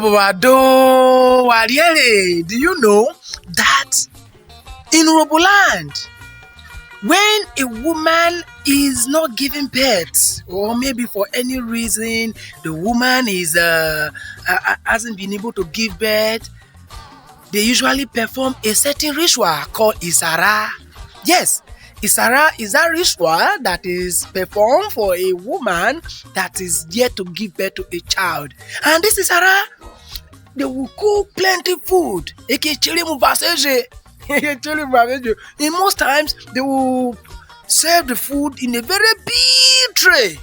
Urhoboland, riere. Do you know that in Urhoboland, when a woman is not giving birth, or maybe for any reason the woman is hasn't been able to give birth, they usually perform a certain ritual called Isara. Yes, Isara is a ritual that is performed for a woman that is yet to give birth to a child. And this Isara, they will cook plenty food. In most times, they will serve the food in a very big tray.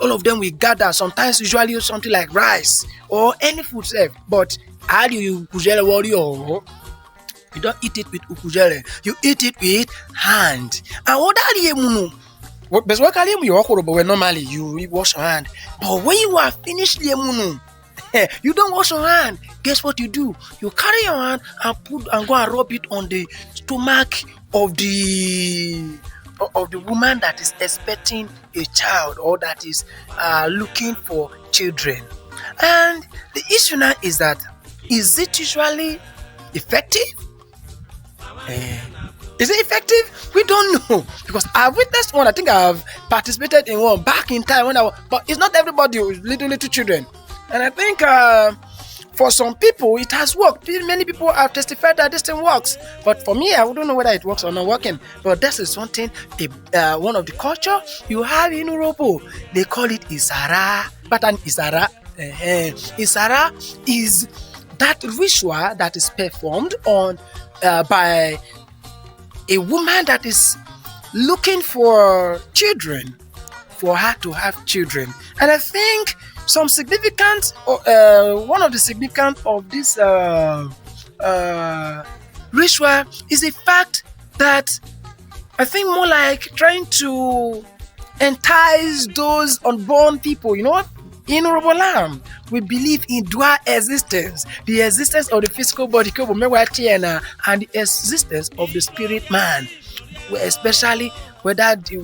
All of them will gather, sometimes usually something like rice or any food served. But how do you warrior? You don't eat it with ukujele, you eat it with hand. And what are you? But normally you wash your hand. But when you are finished, you don't wash your hand. Guess what you do? You carry your hand and go and rub it on the stomach of the woman that is expecting a child or that is looking for children. And the issue now is that, is it usually effective? Is it effective? We don't know, because I've witnessed one. I think I've participated in one back in time but it's not everybody with little children. And I think for some people it has worked. Many people have testified that this thing works. But for me, I don't know whether it works or not working. But this is one thing. One of the culture you have in Urhobo, they call it Isara. But an Isara, Isara is that ritual that is performed on by a woman that is looking for children, for her to have children. And I think some significant, one of the significant of this ritual is the fact that I think more like trying to entice those unborn people. You know what? In Urhoboland, we believe in dual existence, the existence of the physical body, and the existence of the spirit man, especially whether the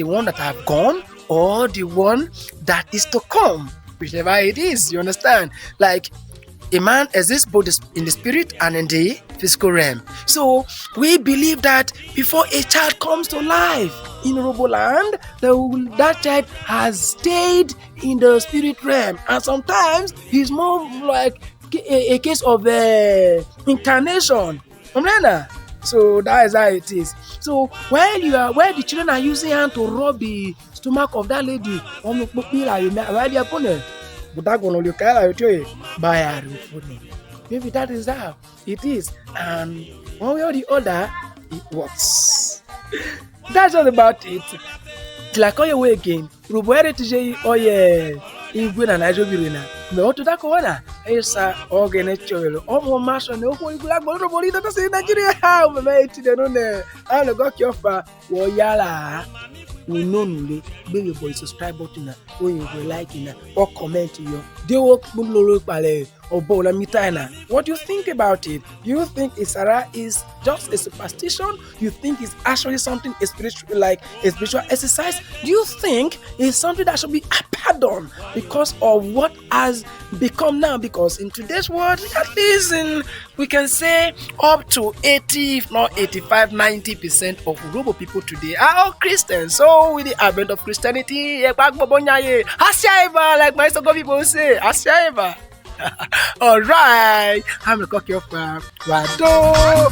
one that have gone or the one that is to come, whichever it is, you understand? Like, a man exists both in the spirit and in the physical realm. So we believe that before a child comes to life in Urhoboland, that child has stayed in the spirit realm, and sometimes it's more like a case of incarnation. So that is how it is. So while the children are using hand to rub the stomach of that lady, maybe that is how it is, and one way or the other, it works. That's all about it. Till I call you away again, Rubuere TJ, oh yeah, Igwe na Nairobi na. Me want to that corner. Esa organization. Oh, master, no, you black bottle body that say Nigeria. How me mate the no ne. I no got your fa. Wo yala. We know no baby boy subscribe button na. When you go like na or comment you. They work bulolo pale or bola mitana. What do you think about it? You think Isara is just a superstition? You think it's actually something spiritual, like a spiritual exercise? Do you think it's something that should be pardoned because of what has become now? Because in today's world, at least we can say up to 80, if not 85, 90% of Urhobo people today are all Christians. So with the advent of Christianity, like my Stogo people say, all right, I'm a cocky of Wado.